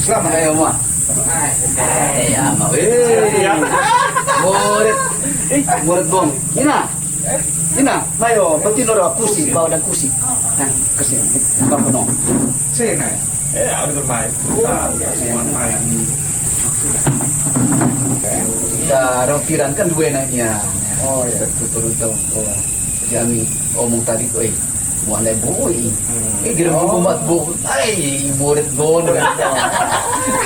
Selamat Ayo mah. Ya mah. Murid. Murid bom. Ina, mayo, betinor kursi, bawa dan kursi. Nah, kesini, bukan penuh. Sini. Ada bermain. Main. Kita rompiran kan dua nanya. Oh ya. Turun. Jadi kami omong tadi, mau anda boy. Kira buat boy. Murid bon.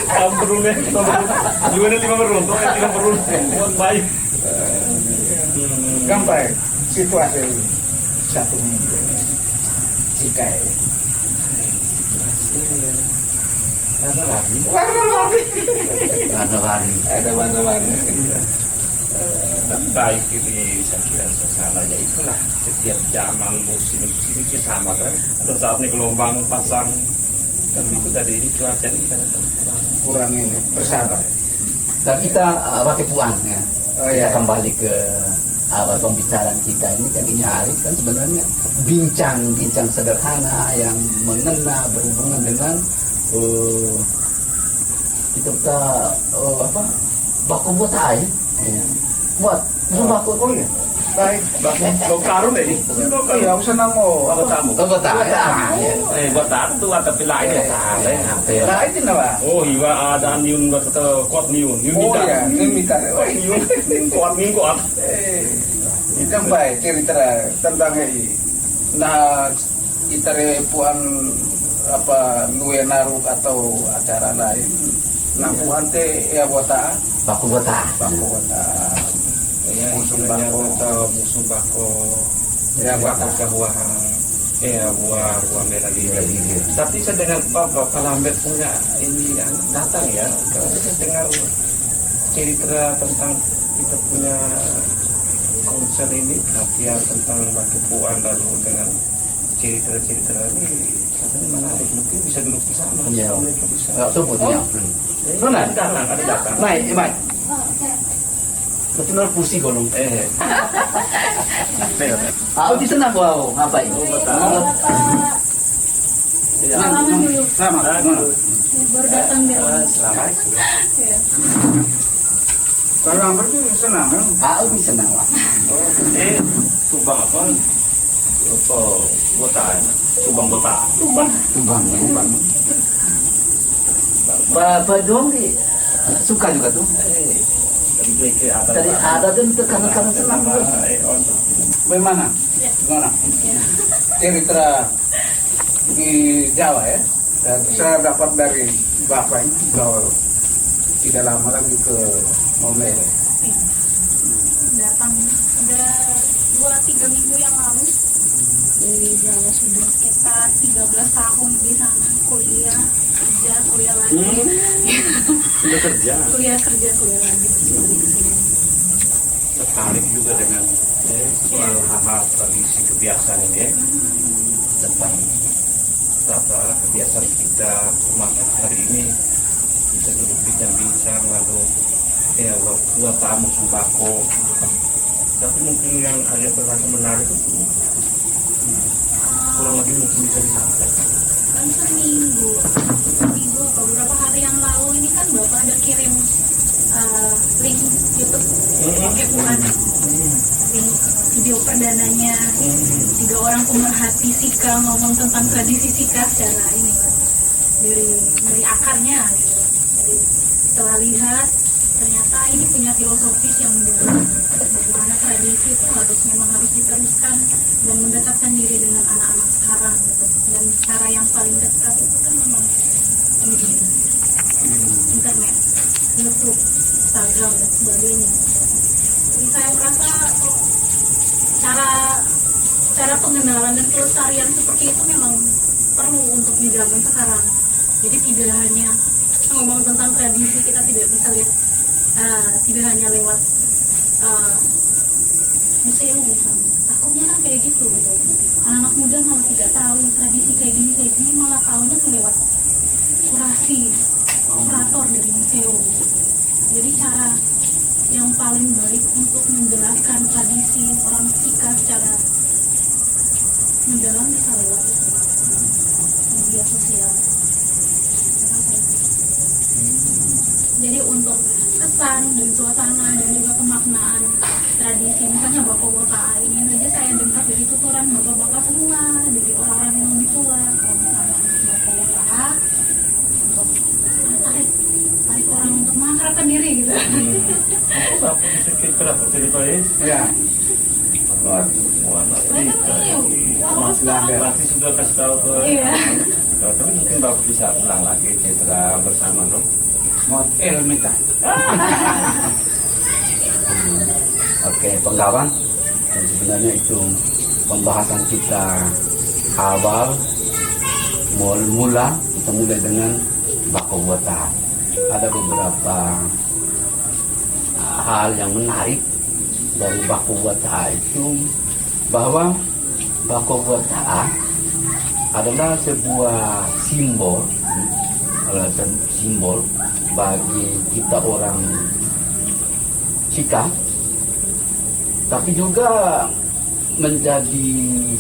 Kamu perlu nih. Gimana 5 perlu? 3 perlu. Buat baik. Gampang. Situasi 1 minggu. Jika Warna-warni. ada warna-warni. Baik ini saya kira suasananya itulah setiap zaman musim itu sama kan. Ada saat ini gelombang pasang dan itu tadi ini cuaca ini kan Kurang ini bersabar. Dan kita pakai puan ya. Oh, Kita iya. kembali ke pembicaraan kita ini kan ini hari kan sebenarnya bincang sederhana yang mengena berhubungan dengan kita baku buat air buat baku Oh iya. Baik. lo karun ini. Iya, usah namo. Apa tamu? buat air Buat tamu tuh tapi lain ya. Nah, itu nama. Oh iya ada niun kata kuat niun. Oh iya, ini minta. Oh iya. Niun kuat. Ikan baik cerita tentang ini. Nah, kita puan apa luwe naruk atau acara lain. Nah, puan teh ya bota, baku buat air bangko bota. Ya Musuh istilahnya bako. kata musuh bako. Ya Bako bota. buah buah merah diri. Tapi saya dengar Bapak Lambert punya ini yang datang ya. Kalau saya dengar cerita tentang kita punya konser ini latihan tentang bagi puan lalu dengan cerita ini katanya menarik, mungkin bisa duduk bersama. Iya. Mereka bisa. sebutnya Ada datang. Mai betul kursi golong di sana wow ngapain Salaman dulu. Sama. Baru datang dia. Selamat. Kalau ambil tuh senang kan? di sana wah Subang apa? Apa botaan? Subang botaan. tumbang. Bapak dong suka juga tuh tadi ada dan tekanan senang juga. Bagaimana? Gimana? Cerita di Jawa ya. Dan saya dapat dari Bapak ini kalau tidak lama lagi ke Momere. Datang udah 2-3 minggu yang lalu dari Jawa, sudah sekitar 13 tahun di sana, kuliah lagi. Sudah kerja. kuliah lagi terus balik ke sini. Tertarik juga dengan soal hal-hal tradisi kebiasaan ini ya. Tentang apa kebiasaan kita umat hari ini, kita duduk bincang-bincang lalu buat tamu sembako. Tapi mungkin yang ada berasa menarik itu kurang lebih mungkin bisa disampaikan. Kan seminggu atau beberapa hari yang lalu ini kan Bapak ada kirim link YouTube kepuan, link video perdananya 3 orang pemerhati Sika ngomong tentang tradisi Sika secara ini dari akarnya gitu. Jadi setelah lihat ternyata ini punya filosofis yang mendalam, bagaimana tradisi itu harus diteruskan dan mendekatkan diri dengan anak-anak sekarang gitu. Dan cara yang paling dekat itu kan memang media, internet, YouTube, Instagram dan sebagainya. Jadi saya merasa cara pengenalan dan pelestarian seperti itu memang perlu untuk dijaga sekarang. Jadi tidak hanya ngomong tentang tradisi, kita tidak bisa lihat tidak hanya lewat museum misalnya. Takutnya kan kayak gitu. Anak muda malah tidak tahu tradisi kayak gini, malah tahunya tuh lewat kurasi operator dari museum. Jadi cara yang paling baik untuk menjelaskan tradisi orang Sika secara mendalam bisa lewat media sosial. Jadi untuk kesan dan suasana dan juga pemaknaan tradisi misalnya Bako Wota ini saja saya dengar dari tuturan bapak-bapak semua, dari orang-orang yang lebih tua. Kalau misalnya Bako Wota untuk tarik orang untuk mengakrabkan diri gitu. Kenapa ceritanya? Ya. Mereka punya Berarti sudah kasih tahu ke. Iya. Tapi mungkin Bapak bisa ulang lagi Citra bersama dong. Model minta. Oke, penggawan. Dan sebenarnya itu pembahasan kita awal mula kita mulai dengan Bako Wota. Ada beberapa hal yang menarik dari Bako Wota itu, bahwa Bako Wota adalah sebuah simbol bagi kita orang Cika, tapi juga menjadi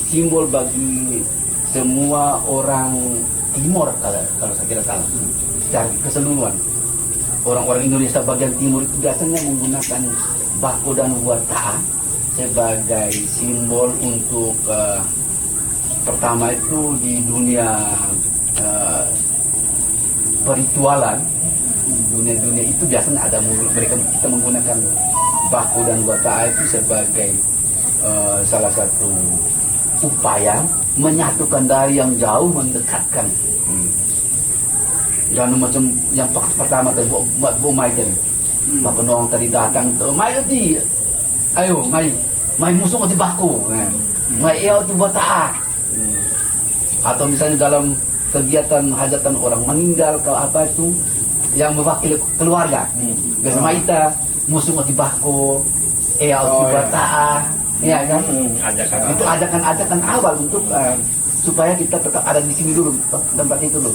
simbol bagi semua orang Timur, kalau saya kira salah, secara keseluruhan. Orang-orang Indonesia bagian timur itu biasanya menggunakan Bako dan Wota sebagai simbol untuk pertama itu di dunia peritualan. Dunia itu biasanya ada kita menggunakan Bako dan Wota itu sebagai salah satu upaya menyatukan dari yang jauh, mendekatkan. Dan macam yang pertama tadi buat Bu Mai tadi. Pak Penong tadi datang tu, Mai tadi. Ayo, Mai musuh di Bako. Mai eo tu Wota. Atau misalnya dalam kegiatan hajatan orang meninggal kalau apa itu yang mewakili keluarga. Biasa Maita musuh di Bako, eo tu Wota. Ya kan? Itu ajakan awal untuk supaya kita tetap ada di sini dulu, tempat itu dulu,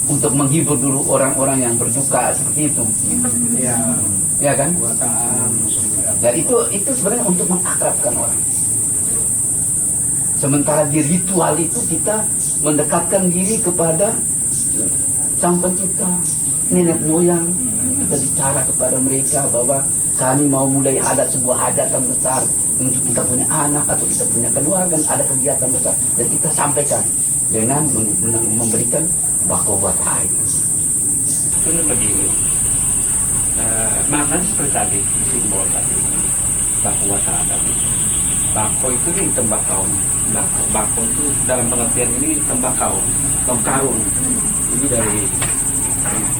untuk menghibur dulu orang-orang yang berduka seperti itu. Ya. Ya kan? Wataan. Dan itu sebenarnya untuk mengakrabkan orang. Sementara di ritual itu kita mendekatkan diri kepada sang pencipta, nenek moyang. Kita bicara kepada mereka bahwa kami mau mulai ada sebuah hajatan besar untuk kita punya anak atau kita punya keluarga, ada kegiatan besar, dan kita sampaikan dengan memberikan Bako Wota itu. Itu begini, maknanya seperti tadi, simbol tadi, Bako Wota tadi. Bako itu kan tembakau. Bako itu dalam pengertian ini tembakau, karung. Ini dari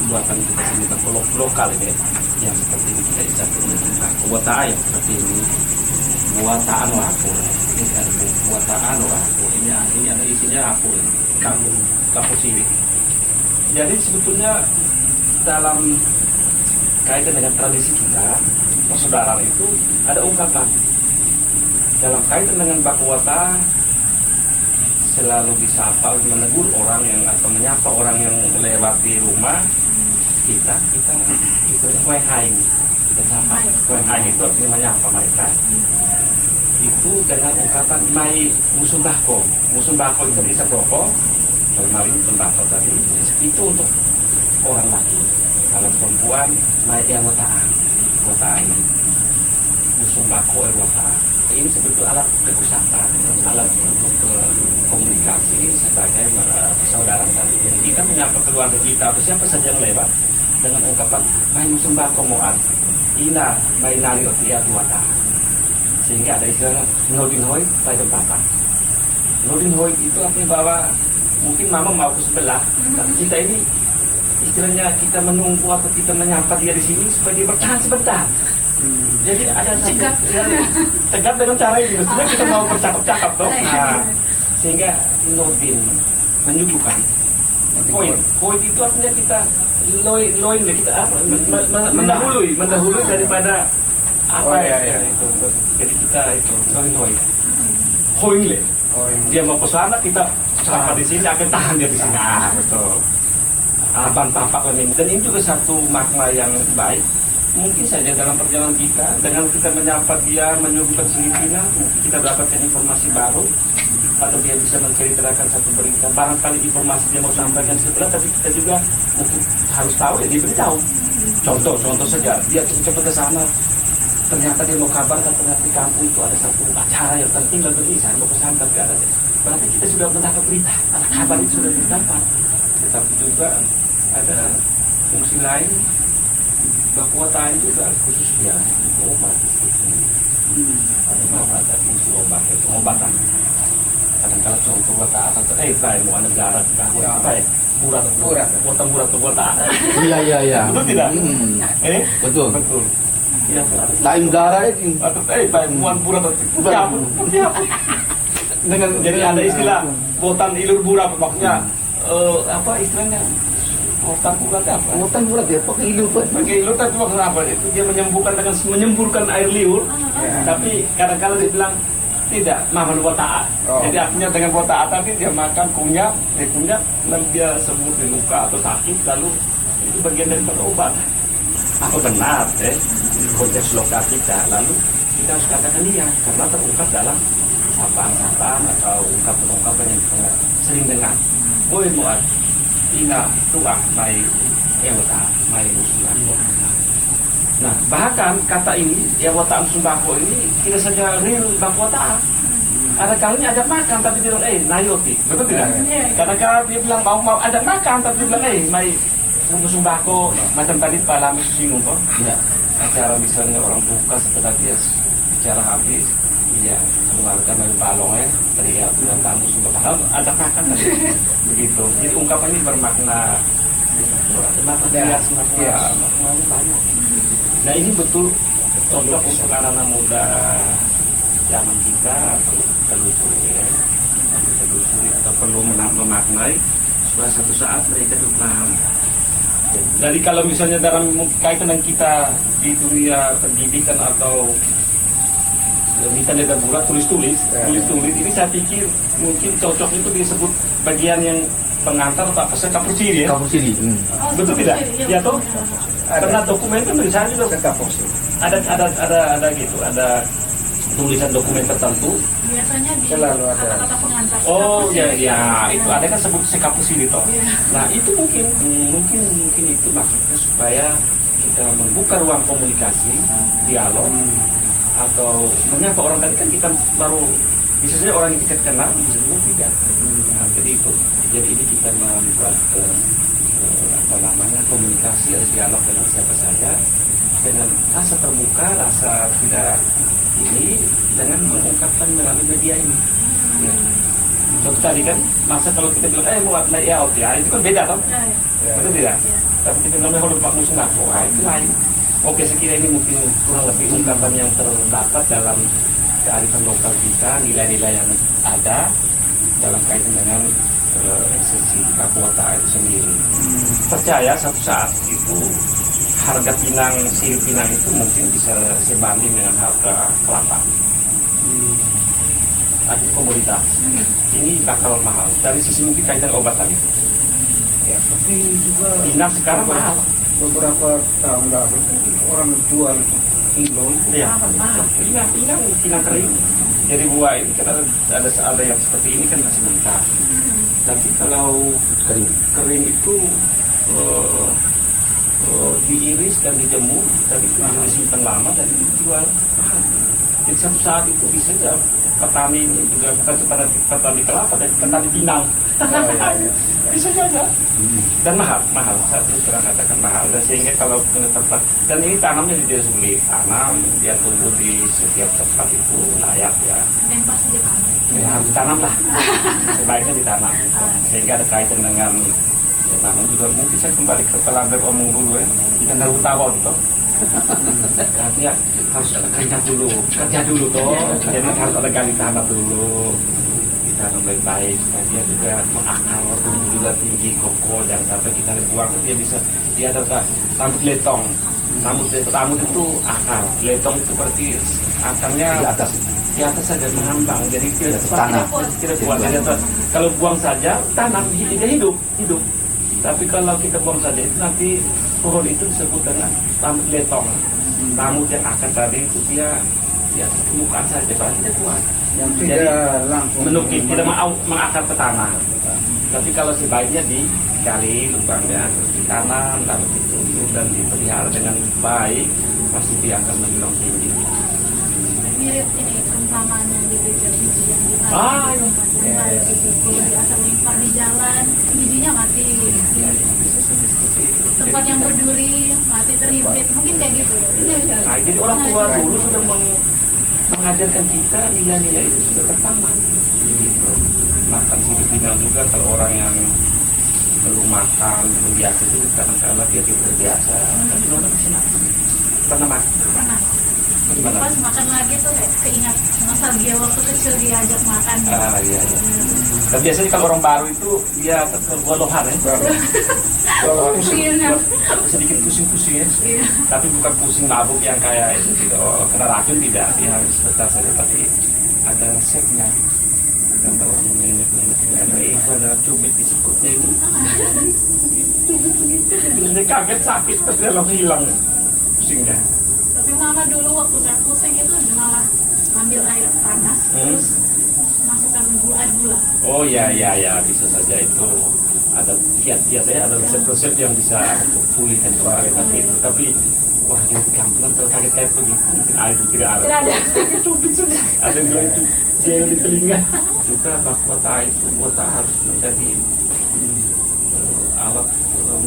buatan kita sendiri, bako lokal ini, yang seperti ini kita bisa punya Wota yang seperti ini. Wataan aku, ini ada wataan aku, ini ada isinya aku, kapu siwit. Jadi sebetulnya dalam kaitan dengan tradisi kita, persaudaraan itu ada ungkapan. Dalam kaitan dengan Bako Wota, selalu disapa, menegur orang yang atau menyapa orang yang melewati rumah kita kue hai. Kita sapa, kue hai itu artinya menyapa mereka. Itu dengan ungkapan Mai musuh Bako. Musuh Bako itu bisa rokok, dalam ini tembakau tadi. Itu untuk orang laki. Kalau perempuan, Mai yang Wota ini. Musuh Bako Wota. Ini sebetulnya alat kekuasaan, alat untuk komunikasi sebagai saudara tadi. Jadi kita menyapa keluarga kita atau siapa saja yang lewat dengan ungkapan Mai musuh Bako moan. Ina Mai nari otia Wota. Sehingga ada istilah nodin hoi pada papa. Nodin hoi itu artinya bahwa mungkin mama mau ke sebelah, tapi kita ini istilahnya kita menunggu atau kita menyapa dia di sini supaya dia bertahan sebentar. Jadi ada tegap dengan cara ini. Sebenarnya kita mau bercakap-cakap toh. Nah, sehingga nodin menyuguhkan. Koin itu artinya kita loin kita mendahului daripada apa itu. Jadi kita itu hoing le. Dia mau ke sana, kita sapa di sini, akan tahan dia di sini. Betul. Abang tapak ini. Dan ini juga satu makna yang baik. Mungkin saja dalam perjalanan kita, dengan kita menyapa dia, menyuguhkan Filipina, mungkin kita dapatkan informasi baru, atau dia bisa menceritakan satu berita. Barangkali informasi dia mau sampaikan setelah, tapi kita juga mungkin harus tahu, ya dia beritahu. Contoh saja, dia cepat ke sana, ternyata dia mau kabar, ternyata di kampung itu ada satu acara yang penting dan penting, saya mau ke sana tapi ada. Berarti kita sudah mendapat berita, ada kabar itu sudah didapat. Tetapi juga ada fungsi lain, kekuatan juga khususnya obat. Ada fungsi obat, pengobatan. Kadang-kadang contoh wata atau kayak mau ada jarak, kayak murah, buat Iya. betul tidak? Betul. Iya. Lain darah itu. Atau kayak muan pura atau dengan jadi ada istilah botan ilur bura maksudnya apa istilahnya botan pura itu apa? Hutan bulat ya, pakai ilu Pak. Pakai ilur tapi maksudnya apa? Itu dia menyemburkan air liur, tapi kadang-kadang dia bilang tidak, makan botaan. Jadi artinya dengan botaan tadi dia makan kunyah, lalu dia sembuh di luka atau sakit, lalu itu bagian dari obat. Apa benar konteks lokal kita, lalu kita harus katakan iya karena terungkap dalam sapaan atau ungkapan yang kita sering dengar. Oh muat, ina tuah mai ewata mai musibah. Nah bahkan kata ini ya wataan sembako ini tidak saja real bakwata. Ada kalinya ajak makan tapi dia bilang nayoti, betul tidak? Kadang-kadang dia bilang mau ajak makan tapi dia bilang mai sembako macam tadi Pak Lami singgung kok. Acara misalnya orang buka setelah dia bicara habis, iya keluarga main balong tadi ya bilang tamu sudah padahal ajak makan tadi begitu. Jadi ungkapan ini bermakna makna banyak. Nah ini betul contoh untuk anak-anak muda zaman kita perlu telusuri atau perlu memaknai supaya satu saat mereka paham. Jadi kalau misalnya dalam kaitan dengan kita di dunia pendidikan atau kita lihat bulat tulis-tulis ini saya pikir mungkin cocok itu disebut bagian yang pengantar atau apa sih kapusiri ya? Kapusiri. Betul tidak? Ya toh? Karena dokumen itu misalnya juga ada gitu, ada tulisan dokumen tertentu. Biasanya di Selalu ada. kata-kata pengantar. Oh ya itu ada kan sebut sekapusiri toh. Nah itu mungkin itu maksudnya supaya kita membuka ruang komunikasi, dialog, atau menyapa orang tadi kan kita baru bisa saja orang yang kita kenal bisa juga tidak. Nah, jadi ini kita membuat komunikasi atau dialog dengan siapa saja dengan rasa terbuka, rasa tidak ini dengan mengungkapkan melalui media ini. Ya. Contoh tadi kan masa kalau kita bilang mau ya itu kan beda kan? Betul tidak? Tapi kita bilang kalau Pak Musuh itu lain. Oke, sekiranya ini mungkin kurang lebih ungkapan yang terdapat dalam kearifan lokal kita, nilai-nilai yang ada dalam kaitan dengan esensi Kapuata itu sendiri. Percaya satu saat itu harga sirip pinang itu mungkin bisa sebanding dengan harga kelapa. Ada komoditas. Ini bakal mahal. Dari sisi mungkin kaitan obat tadi. Ya, tapi juga Pinang sekarang mahal. beberapa tahun lalu orang jual kilo itu Iya. Pinang kering. Jadi buah ini kan ada yang seperti ini kan masih mentah. Tapi kalau kering itu diiris dan dijemur, tadi itu disimpan lama dan dijual mahal. Jadi satu saat itu bisa saja petani juga bukan sekedar petani kelapa dan petani pinang. Bisa saja. Dan mahal. Saya terus terang katakan mahal. Dan sehingga kalau punya tempat, dan ini tanamnya tidak sulit. Tanam, dia tumbuh di setiap tempat itu layak ya. Dan pas ditanam. Ya harus ditanam lah. Sebaiknya ditanam. Sehingga ada kaitan dengan tanam juga. Mungkin saya kembali ke Pelambep omong dulu ya. Kita nggak utawa gitu. Artinya harus ada kerja dulu toh. Jadi harus ada gali tanah dulu. Ditanam baik-baik. Dan dia juga mengakar, tumbuh juga tinggi, kokoh. Dan sampai kita buang dia bisa, dia ada rambut letong. Rambut itu akar. Letong itu berarti akarnya di atas saja mengambang. Jadi tidak Tanah. Tidak kuat saja. Kalau buang saja tanam dia hidup. Tapi kalau kita buang saja itu nanti pohon itu disebut dengan rambut letong. Rambut yang akar tadi itu dia permukaan saja, berarti tidak kuat. yang tidak langsung Menukik, tidak mau mengakar ke tanah. Tapi kalau sebaiknya digali lubangnya, terus ditanam, lalu ditutup dan dipelihara dengan baik, pasti dia akan menjulang tinggi. Mirip ini perumpamaan yang di biji yang di Ah, iya. kalau di asal lempar di jalan, bijinya mati. Tempat yang berduri mati terhimpit, mungkin kayak gitu. Nah, jadi orang tua dulu sudah mengajarkan kita nilai-nilai itu sudah tertanam. Gitu. Makan Filipina juga kalau orang yang belum makan, belum biasa itu kadang-kadang dia tidak terbiasa. Tapi orang senang. Pernah makan? Pernah. Gimana? Pas makan lagi tuh kayak keingat nostalgia waktu kecil diajak makan. Ah, iya, iya. Dan biasanya kalau orang baru itu dia tergolohan ya. Kalau Iya. sedikit pusing-pusing ya. Iya. Tapi bukan pusing mabuk yang kayak itu tidak, kena racun tidak, dia harus sebentar saja, tapi ada resepnya. Dan kalau orang mengingat itu ada cubit di sikutnya ini. Dia kaget sakit, tapi dia langsung hilang pusingnya. Tapi mama dulu waktu saya pusing itu malah ambil air panas terus masukkan gula. Oh ya, bisa saja itu ada kiat-kiat ya, ada resep-resep yang bisa untuk pulihkan kembali tapi wah dia gampang kalau kaget begitu mungkin air itu tidak ada. Tidak ada. Cubit sudah. Ada yang bilang itu dia di telinga. Juga mahkota itu kota harus menjadi alat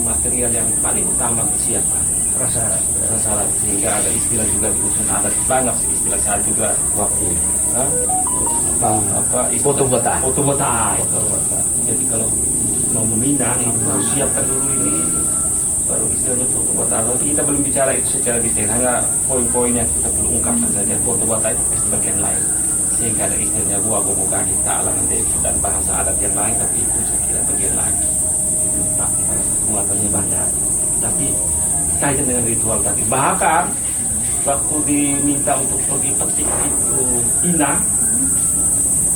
material yang paling utama kesiapan. Prasarat sehingga ada istilah juga di usun adat banyak sih istilah saya juga waktu Foto botaan. Jadi kalau mau meminang itu harus siapkan dulu ini baru istilahnya foto botaan. Tapi kita belum bicara itu secara detail, hanya poin-poin yang kita perlu ungkapkan saja. Foto botaan itu pasti bagian lain sehingga ada istilahnya gua buka kita nanti dan bahasa adat yang lain, tapi itu saya kira bagian lain. Muatannya banyak, tapi kaitan dengan ritual tadi. Bahkan waktu diminta untuk pergi petik itu inang,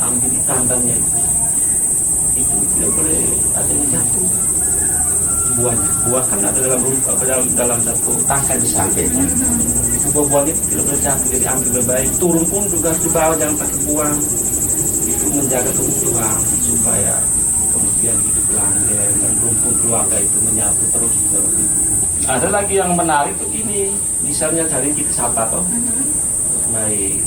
ambil di tandangnya itu tidak boleh ada yang jatuh buahnya. Buah kan ada dalam satu tangkai besar. Itu buah-buahnya tidak boleh jatuh, jadi ambil baik. Turun pun juga harus dibawa, jangan pakai buang. Itu menjaga keutuhan supaya kemudian hidup langgeng dan rumpun keluarga itu menyatu terus. Ada lagi yang menarik tuh ini, misalnya dari kita sapa toh, baik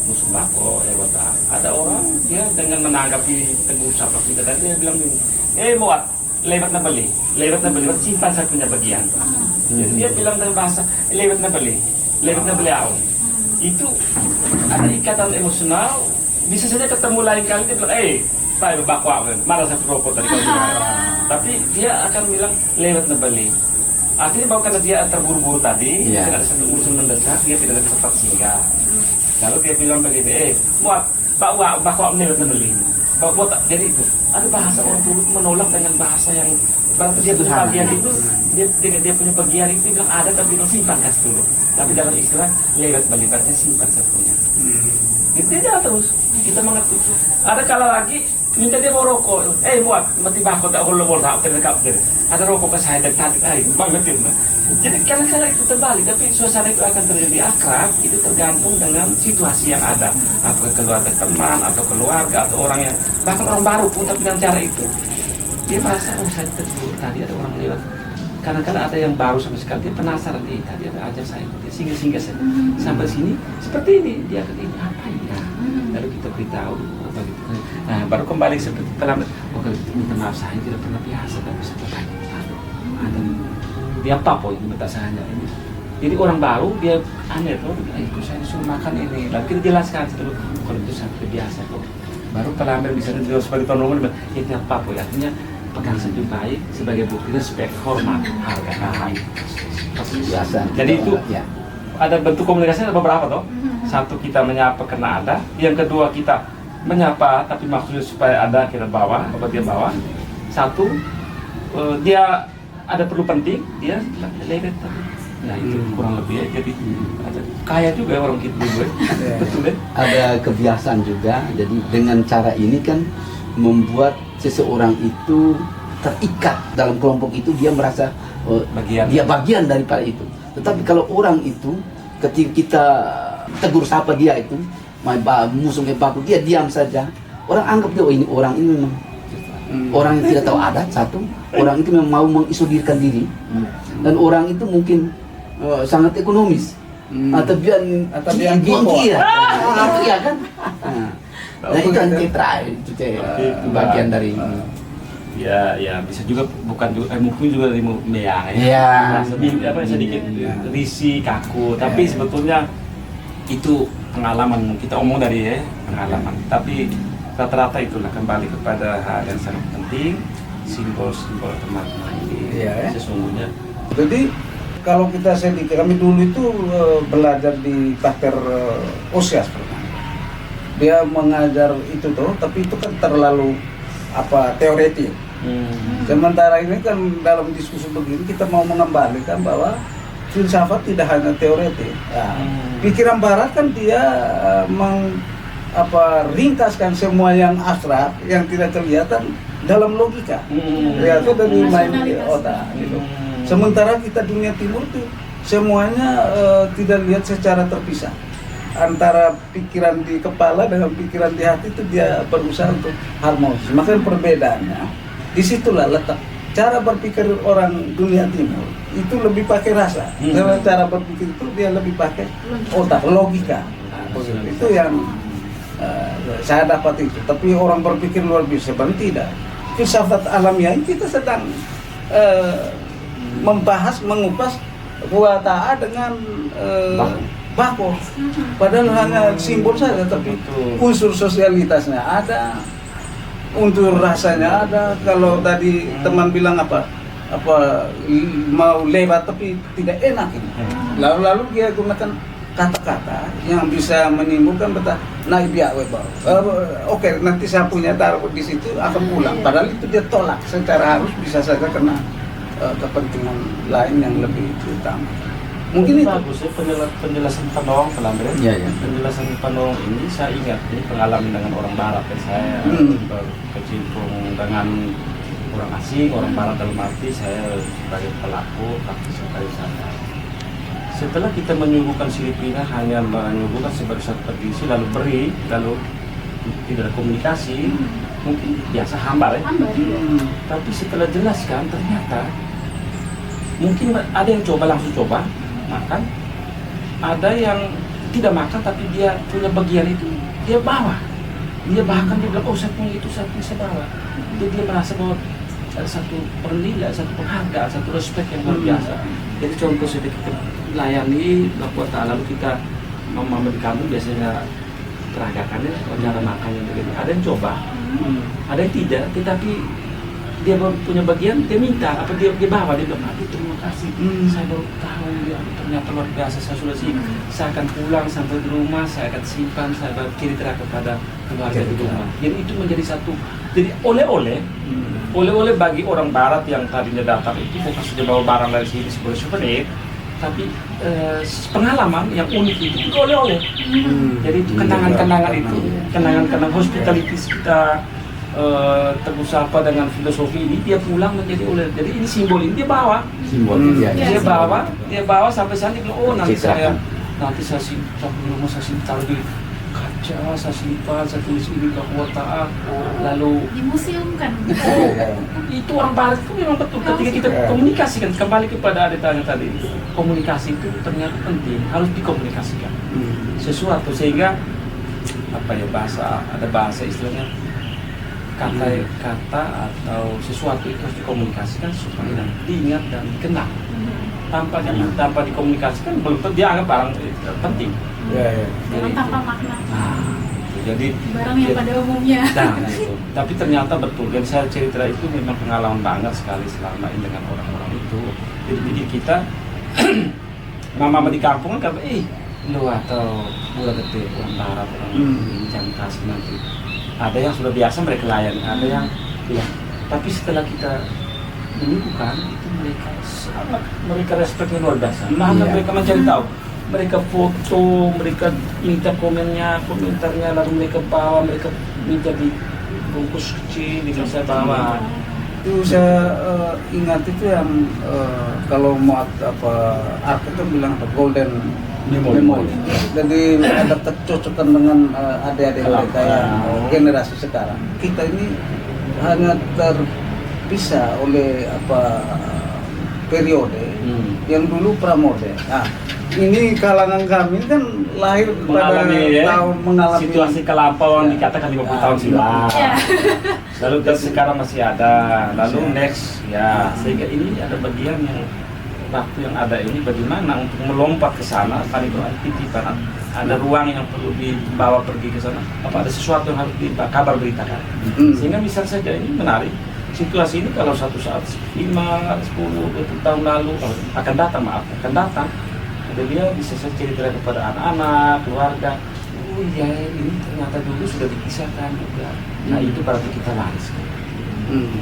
musuh bako ya kota. Ada orang dia dengan menanggapi teguh sapa kita tadi dia bilang ini, muat lewat na beli, simpan saya punya bagian. Jadi dia bilang dengan bahasa lewat na beli aku. Itu ada ikatan emosional, bisa saja ketemu lain kali dia bilang, Pak bako aku, marah saya rokok tadi kalau tapi dia akan bilang lewat na beli. Artinya bahwa karena dia terburu-buru tadi, tidak ada satu urusan mendesak, dia tidak ada tempat singgah. Kalau dia bilang begini, muat, bakwa lewat na beli. Jadi itu ada bahasa orang dulu menolak dengan bahasa yang berarti dia punya bagian itu dia punya bagian itu bilang ada tapi bilang simpan kas dulu. Tapi dalam istilah lewat beli berarti simpan sepunya. Itu dia terus kita mengerti itu. Ada kala lagi minta dia mau rokok, muat mati bako tak boleh tak terdekat dia. Ada rokok ke saya dan tarik banget itu. Jadi kadang-kadang itu terbalik, tapi suasana itu akan terjadi akrab, itu tergantung dengan situasi yang ada. Apakah keluarga teman, atau keluarga, atau orang yang, bahkan orang baru pun, tapi dengan cara itu. Dia merasa, saya tersebut, tadi ada orang lewat. Kadang-kadang ada yang baru sama sekali, dia penasaran, tadi ada ajar saya, dia singgah-singgah saya. Sampai sini, seperti ini, dia akan ini, apa ya? Lalu kita beritahu, apa gitu. Nah, baru kembali seperti terlambat. Kalau itu minta maaf, saya tidak pernah biasa, tapi seperti ada dia apa poin batasannya ini. Jadi orang baru dia aneh tuh, saya disuruh makan ini. Lalu kita jelaskan setelah kalau itu sampai biasa kok. Baru pelanggan bisa dijual sebagai penolongan, itu apa poin? Artinya pegang sejuk baik sebagai bukti respect, hormat, harga biasa. Jadi itu ada bentuk komunikasi ada beberapa toh. Satu kita menyapa karena ada, yang kedua kita menyapa tapi maksudnya supaya ada kita bawa, apa dia bawa. Satu dia ada perlu penting dia lewat tadi. Nah itu kurang lebih ya. Jadi ada kaya juga orang kita dulu. Betul ya. Ada kebiasaan juga. Jadi dengan cara ini kan membuat seseorang itu terikat dalam kelompok itu, dia merasa dia bagian daripada itu. Tetapi kalau orang itu ketika kita tegur sapa dia itu musuhnya baku, dia diam saja. Orang anggap dia ini orang ini memang Orang yang tidak tahu adat satu, orang itu memang mau mengisolirkan diri, dan orang itu mungkin sangat ekonomis. Atau biar gigi ya, iya kan? Nah itu yang citra itu bagian dari ya bisa juga bukan juga mungkin juga dari meyang ya. Sedikit risih kaku, tapi sebetulnya itu pengalaman, kita omong dari pengalaman, tapi rata-rata itulah kembali kepada hal yang sangat penting, simbol-simbol teman-teman ini sesungguhnya. Jadi kalau kita sedikit, kami dulu itu belajar di Pater Osias pertama. Dia mengajar itu tuh, tapi itu kan terlalu teoretik. Sementara ini kan dalam diskusi begini kita mau mengembalikan bahwa filsafat tidak hanya teoretik. Pikiran Barat kan dia ringkaskan semua yang abstrak, yang tidak kelihatan dalam logika. Itu dari main di otak gitu. Sementara kita dunia timur itu semuanya tidak lihat secara terpisah. Antara pikiran di kepala dengan pikiran di hati itu dia berusaha untuk harmonis. Makanya perbedaannya disitulah letak. Cara berpikir orang dunia timur itu lebih pakai rasa. Karena cara berpikir itu dia lebih pakai otak, logika. Itu yang saya dapat itu. Tapi orang berpikir luar biasa, sebenarnya tidak. Filsafat alamiah ini kita sedang membahas, mengupas Huwata'a dengan bako. Padahal hanya simbol saja, tapi unsur sosialitasnya ada, unsur rasanya ada. Kalau tadi teman bilang mau lewat tapi tidak enak ini. Lalu dia gunakan kata-kata yang bisa menimbulkan oke, nanti saya punya taruh di situ akan pulang. Padahal itu dia tolak secara harus, bisa saja kena kepentingan lain yang lebih utama. Mungkin itu bagus ya penjelasan Panong Pelambre. Penjelasan Panong ini saya ingat ini pengalaman dengan orang Barat ya. Saya berkecimpung dengan orang asing, orang Barat dalam arti saya sebagai pelaku praktisi pariwisata. Setelah kita menyuguhkan Filipina hanya menyuguhkan sebagai satu tradisi lalu tidak ada komunikasi, mungkin biasa hambar ya. Tapi setelah jelaskan ternyata mungkin ada yang langsung coba makan, ada yang tidak makan tapi dia punya bagian itu dia bawa, dia bahkan dia bilang saya punya itu, saya bisa bawa. Jadi dia merasa bahwa ada satu penilaian, satu penghargaan, satu respect yang luar biasa. Jadi contoh sedikit layani Bapak Ta'ala, lalu kita mama di kampung biasanya teragakannya cara makannya begini. Ada yang coba, ada yang tidak, tetapi dia punya bagian, dia minta, dia bawa, dia bilang, aduh terima kasih, saya baru tahu ya, ternyata luar biasa, saya sudah sih, saya akan pulang sampai di rumah, saya akan simpan, saya akan kirim kepada keluarga di rumah. Jadi itu menjadi satu, jadi oleh-oleh bagi orang Barat yang tadinya datang itu bukan sudah bawa barang dari sini sebagai souvenir, tapi pengalaman yang unik itu oleh-oleh. Jadi itu kenangan-kenangan itu, kenangan-kenangan hospitalitas kita. Teguh Sapa dengan filosofi ini dia pulang menjadi oleh, jadi ini simbol ini dia bawa, dia bawa sampai sana dia bilang nanti saya simpan di rumah, saya simpan di kaca, saya simpan, saya tulis ini bahwa Taat, lalu dimuseumkan. Itu orang Barat itu memang betul. Ketika kita komunikasikan kembali kepada adetanya tadi, komunikasi itu ternyata penting, harus dikomunikasikan sesuatu sehingga ada bahasa istilahnya kata atau sesuatu itu harus dikomunikasikan supaya diingat dan dikenal. Tanpa dikomunikasikan belum tentu dia anggap barang penting. Tanpa makna. Jadi barang yang pada umumnya. Tapi ternyata betul. Dan saya cerita itu memang pengalaman banget sekali selama ini dengan orang-orang itu. Jadi kita mama di kampung kan lu atau bulan gede orang Barat orang jangan kasih nanti. Ada yang sudah biasa mereka layani, ada yang tapi setelah kita menyuguhkan itu mereka respeknya luar biasa. Mereka mencari tahu, mereka foto, mereka minta komentarnya, lalu mereka bawa, mereka minta di bungkus kecil, saya bawa. Itu saya ingat itu yang kalau mau arti itu bilang golden memory. Jadi ada kecocokan dengan adik-adik mereka yang generasi sekarang. Kita ini hanya terpisah oleh periode yang dulu pramodern. Nah, ini kalangan kami kan lahir pada tahun mengalami situasi kelampauan dikatakan 50 tahun silam. Ya. Lalu dan sekarang masih ada. Lalu next ya, sehingga ini ada bagian yang waktu yang ada ini bagaimana untuk melompat ke sana. Tadi itu ada titipan, ada ruang yang perlu dibawa pergi ke sana. Apa ada sesuatu yang harus kabar beritakan. Sehingga misal saja ini menarik. Situasi ini kalau satu saat 5, 10, 20 tahun lalu akan datang, ada dia bisa cerita kepada anak-anak, keluarga. Oh iya, ini ternyata dulu sudah dikisahkan juga. Nah itu berarti kita laris.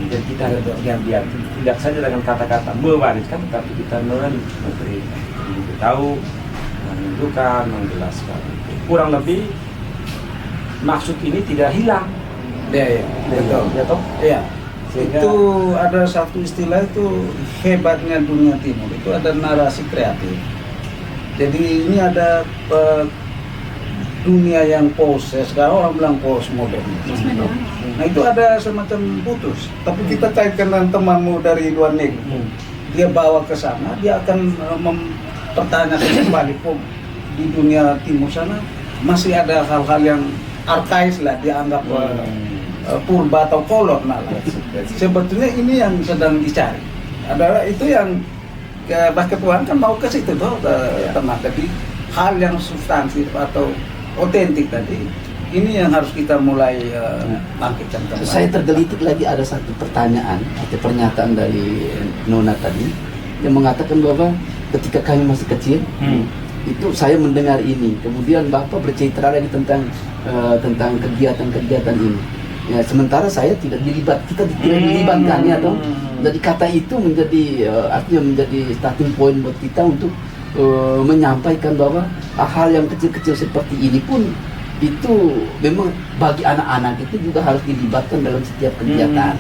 Dan kita biar tidak saja dengan kata-kata mewariskan, tapi kita memberi tahu, menunjukkan, menjelaskan. Kurang lebih maksud ini tidak hilang. Ya, betul. Ya toh? Iya. Sehingga, itu ada satu istilah itu hebatnya dunia timur, itu ada narasi kreatif. Jadi ini ada dunia yang sekarang orang bilang postmodern. Nah itu ada semacam putus. Tapi kita kaitkan dengan temanmu dari luar negeri, dia bawa ke sana, dia akan mempertanyakan kembali kok di dunia timur sana masih ada hal-hal yang arkais lah, dianggap purba atau kolon lah. Sebetulnya ini yang sedang dicari adalah itu yang bahkan Tuhan kan mau ke situ tuh teman tadi, hal yang substantif atau otentik tadi. Ini yang harus kita mulai bangkitkan kembali. Saya tergelitik lagi ada satu pertanyaan atau pernyataan dari Nona tadi yang mengatakan bahwa ketika kami masih kecil itu saya mendengar ini, kemudian Bapak bercerita lagi tentang kegiatan-kegiatan ini. Ya, sementara saya tidak kita tidak dilibatkan ya toh. Jadi kata itu menjadi artinya menjadi starting point buat kita untuk menyampaikan bahwa hal yang kecil-kecil seperti ini pun itu memang bagi anak-anak itu juga harus dilibatkan dalam setiap kegiatan.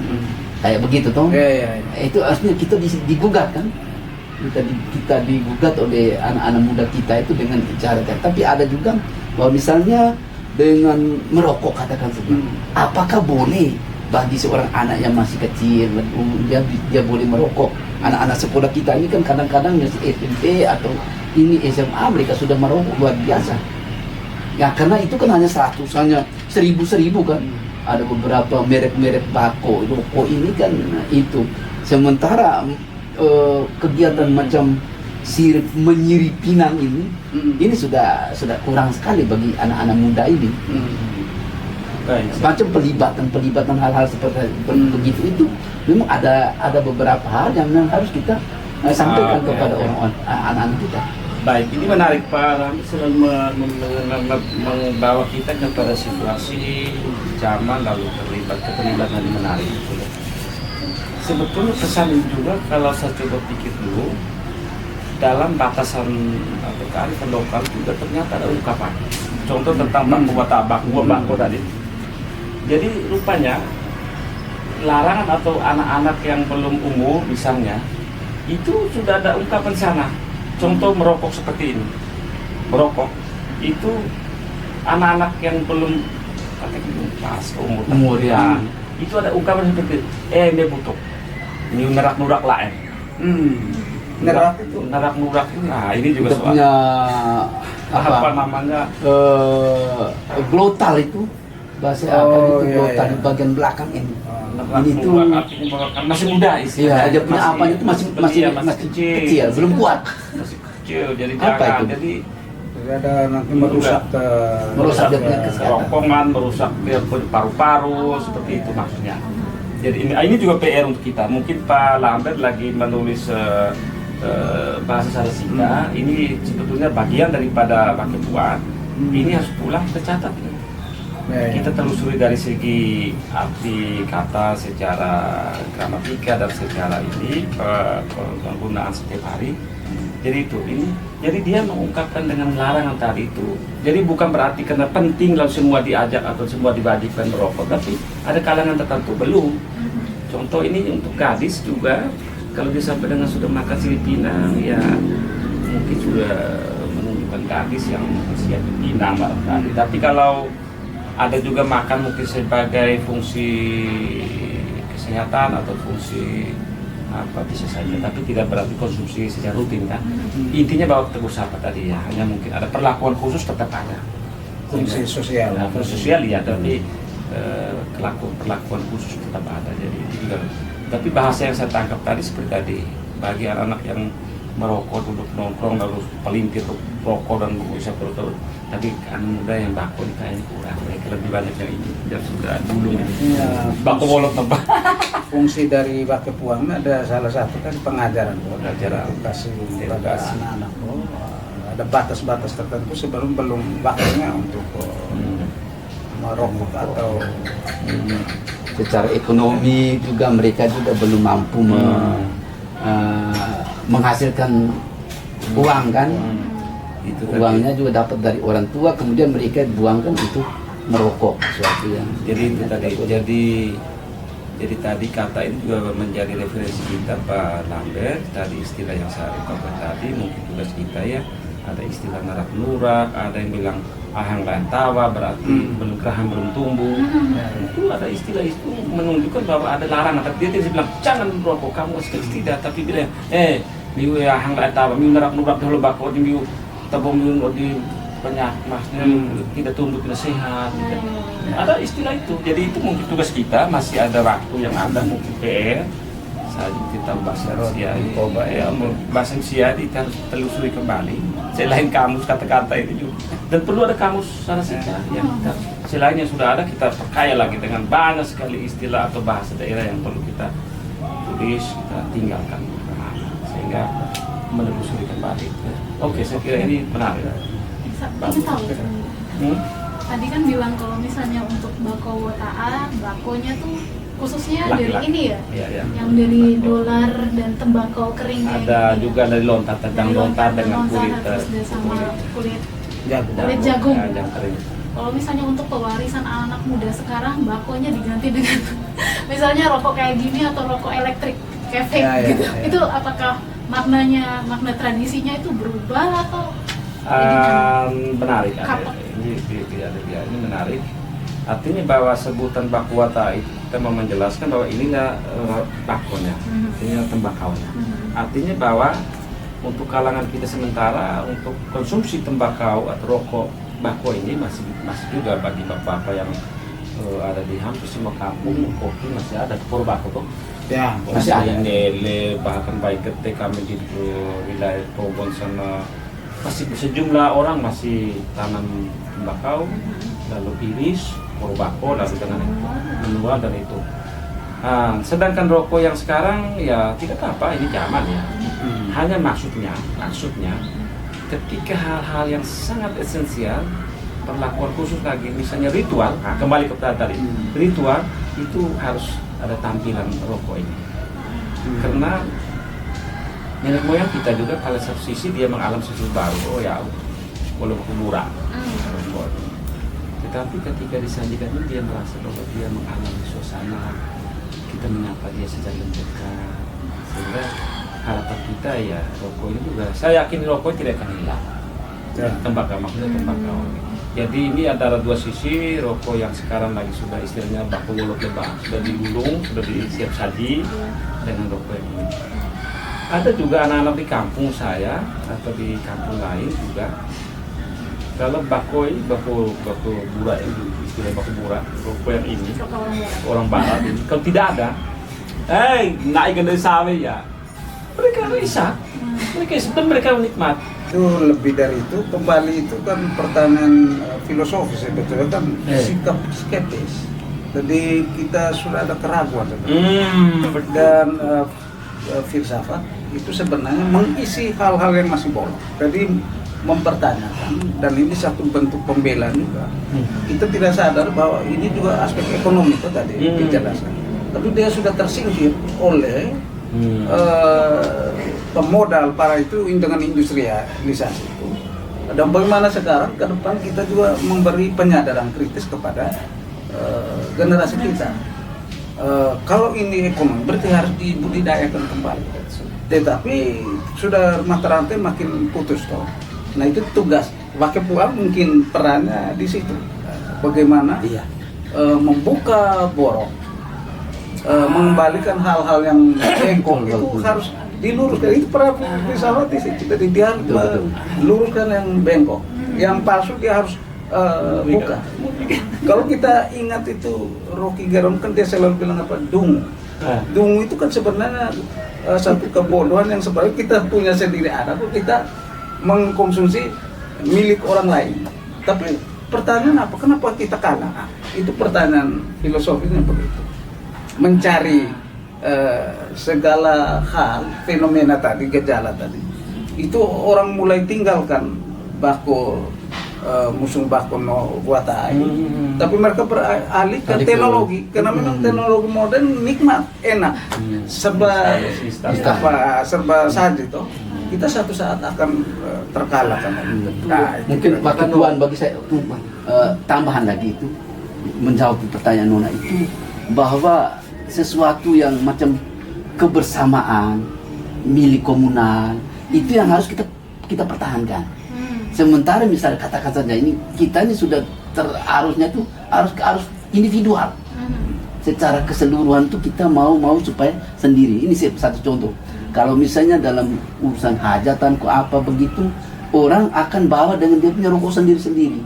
Kayak begitu toh. Ya. Itu artinya kita digugat kan. Kita digugat oleh anak-anak muda kita itu dengan cara. Tapi ada juga bahwa misalnya dengan merokok katakan saja, apakah boleh bagi seorang anak yang masih kecil dia boleh merokok? Anak-anak sekolah kita ini kan kadang-kadang masih SMP atau ini SMA mereka sudah merokok luar biasa. Ya karena itu kan hanya 100, hanya 1000 kan. Ada beberapa merek-merek bako, rokok ini kan itu. Sementara kegiatan macam sirip menyirip pinang ini sudah kurang sekali bagi anak-anak muda ini. Macam pelibatan hal-hal seperti begitu itu memang ada beberapa hal yang harus kita sampaikan kepada orang anak-anak kita. Baik, ini menarik Pak Rami selalu membawa kita kepada situasi zaman lalu keterlibatan yang menarik. Sebetulnya pesan ini juga kalau saya coba pikir dulu, dalam batasan atau kearifan lokal juga ternyata ada ungkapan. Contoh tentang bako tadi. Jadi rupanya larangan atau anak-anak yang belum umur misalnya itu sudah ada ungkapan sana. Contoh merokok seperti ini. Merokok itu anak-anak yang belum pas umur ya. Itu ada ungkapan seperti ini butuh. Ini nerak-nurak lain. Nerak-nurak ini. Nah, ini juga kita soal punya apa namanya? Glotal itu bahasa apa itu glotal di bagian belakang ini. Ini tuh masih muda sih. Iya, dia punya apa itu masih kecil, belum kuat. Masih kecil, jadi apa jangan. itu? Jadi ada nanti merusak dia punya kesehatan. kerongkongan, merusak paru-paru, seperti itu maksudnya. Jadi ini juga PR untuk kita. Mungkin Pak Lambert lagi menulis bahasa Salesika. Ini sebetulnya bagian daripada paket buat. Ini harus pulang tercatat. Kita telusuri dari segi arti kata secara gramatika dan secara ini penggunaan setiap hari. Jadi itu ini. Jadi dia mengungkapkan dengan larangan tadi itu. Jadi bukan berarti karena penting lalu semua diajak atau semua diwajibkan merokok, tapi ada kalangan tertentu belum. Contoh ini untuk gadis juga, kalau dia sampai dengan sudah makan sirip pinang, ya mungkin sudah menunjukkan gadis yang usia pinang barangkali. Tapi kalau ada juga makan mungkin sebagai fungsi kesehatan atau fungsi apa bisa saja, tapi tidak berarti konsumsi secara rutin kan. Intinya bahwa teguh sapa tadi ya, hanya mungkin ada perlakuan khusus tetap ada. Fungsi sosial. Nah, fungsi sosial ya, tapi perlakuan khusus tetap ada. Jadi itu juga. Tapi bahasa yang saya tangkap tadi seperti tadi, bagi anak-anak yang merokok duduk nongkrong lalu pelintir rokok dan bisa perut, tapi anak muda yang bako ini kayaknya kurang, mereka lebih banyak yang ini yang sudah dulu ini bako bolot tempat. Fungsi dari Bake Puang ada salah satu kan pengajaran, Pengajaran. edukasi pada anak-anak. Ada batas-batas tertentu sebelum belum waktunya untuk merokok atau Secara ekonomi juga mereka juga belum mampu menghasilkan uang kan. Itu tadi. Uangnya juga dapat dari orang tua, kemudian mereka buangkan untuk merokok, sesuatu yang Jadi itu tadi. Jadi tadi kata ini juga menjadi referensi kita Pak Lambert. Tadi istilah yang saya ungkapkan tadi mungkin tugas kita ya. Ada istilah narak nurak, ada yang bilang ahang lain tawa berarti belum kerahang belum tumbuh. Itu ada istilah itu menunjukkan bahwa ada larangan. Tapi dia tidak bilang jangan merokok kamu sekali tidak, tapi bilang miu ahang lain tawa, miu narak nurak dahulu bakal miu tabung miu di banyak maksudnya tidak tumbuh tidak sehat. Tidak. Ada istilah itu. Jadi itu mungkin tugas kita, masih ada waktu yang ada mungkin PR. Saya kita bahasa Rusia, coba ya bahasa Rusia kita harus telusuri kembali. Selain kamus kata-kata itu juga, dan perlu ada kamus Sarasika yang kita, selain yang sudah ada kita perkaya lagi dengan banyak sekali istilah atau bahasa daerah yang perlu kita tulis, kita tinggalkan sehingga menelusuri kembali. Oke, saya kira ini menarik. Ini tahu. Tadi kan bilang kalau misalnya untuk bako wotaan, bakonya tuh khususnya dari Laki-laki. ini ya, Iya. yang dari dolar dan tembakau kering kayak Ada gini. juga dari lontar, tentang Dari lontar dengan lontar, kulit terus dia sama kulit jagung. Kulit jagung. yang kering. Kalau misalnya untuk pewarisan anak muda sekarang, bakonya diganti dengan misalnya rokok kayak gini atau rokok elektrik kayak vape Ya, ya, gitu. ya. Itu apakah makna tradisinya itu berubah atau Menarik Kapan? ini menarik. Artinya bahwa sebutan bakuwata itu kita mau menjelaskan bahwa inilah bakonya, inilah tembakaunya. Artinya bahwa untuk kalangan kita sementara untuk konsumsi tembakau atau rokok bako ini masih juga bagi bapak-bapak yang ada di hampir semua kampung, kopi masih ada pur bako tuh. Ya, Masih ada yang Nele, bahkan baik ketika kami di wilayah Togon sana masih sejumlah orang masih tanam tembakau, lalu iris, bako, lalu dengan itu menua dan itu. Nah, sedangkan rokok yang sekarang ya tidak apa, ini zaman ya. Hanya maksudnya ketika hal-hal yang sangat esensial, perlakuan khusus lagi, misalnya ritual, nah, kembali ke tadi, ritual itu harus ada tampilan rokok ini. Karena nenek moyang kita juga kalau satu sisi dia mengalami sesuatu baru, oh ya, walaupun murah. Tetapi ketika disajikan ini dia merasa bahwa dia mengalami suasana, kita menyapa dia secara dekat, sehingga harapan kita ya rokok ini juga, saya yakin rokok tidak akan hilang. Tembakau maksudnya tembakau. Jadi ini antara dua sisi, rokok yang sekarang lagi sudah istilahnya baku wolok lebah, sudah digulung, sudah disiap saji, dengan rokok yang ini. Ada juga anak-anak di kampung saya atau di kampung lain juga. Kalau bako ini bako burak ini, istilah bako burak, rokok yang ini orang barat ini, kalau tidak ada, naik dari sawe ya, mereka bisa, mereka menikmat. Itu lebih dari itu, kembali itu kan pertanyaan filosofis sebetulnya kan sikap skeptis. Jadi kita sudah ada keraguan dan filsafat itu sebenarnya mengisi hal-hal yang masih bolong. Jadi mempertanyakan, dan ini satu bentuk pembelaan juga. Kita tidak sadar bahwa ini juga aspek ekonomi itu tadi dijelaskan. Tapi dia sudah tersingkir oleh pemodal para itu dengan industrialisasi itu. Dan bagaimana sekarang ke depan kita juga memberi penyadaran kritis kepada generasi kita. Kalau ini ekonomi berarti harus dibudidayakan kembali. Tetapi sudah mata rantai makin putus toh. Nah itu tugas Bake Puang mungkin perannya di situ. Bagaimana membuka borok mengembalikan hal-hal yang bengkok itu harus diluruskan. Itu para filsafat dia harus meluruskan yang bengkok, yang palsu dia harus buka. Kalau kita ingat itu Rocky Gerung kan dia selalu bilang apa, dungu. Dungu itu kan sebenarnya satu kebodohan yang sebenarnya kita punya sendiri, ada kok kita mengkonsumsi milik orang lain. Tapi pertanyaan apa? Kenapa kita kalah? Itu pertanyaan filosofisnya begitu. Mencari segala hal, fenomena tadi, gejala tadi. Itu orang mulai tinggalkan bako musuh bako no buat tapi mereka beralih ke teknologi, karena memang teknologi modern nikmat, enak, serba saja itu. Kita satu saat akan terkalahkan. Nah, mungkin waktu Tuhan bagi saya tambahan lagi itu menjawab pertanyaan Nona itu, bahwa sesuatu yang macam kebersamaan milik komunal itu yang harus kita pertahankan. Sementara misalnya katakan saja ini kita ini sudah terarusnya tuh arus individual. Secara keseluruhan tuh kita mau supaya sendiri. Ini satu contoh. Kalau misalnya dalam urusan hajatan ke apa begitu, orang akan bawa dengan dia punya rokok sendiri-sendiri.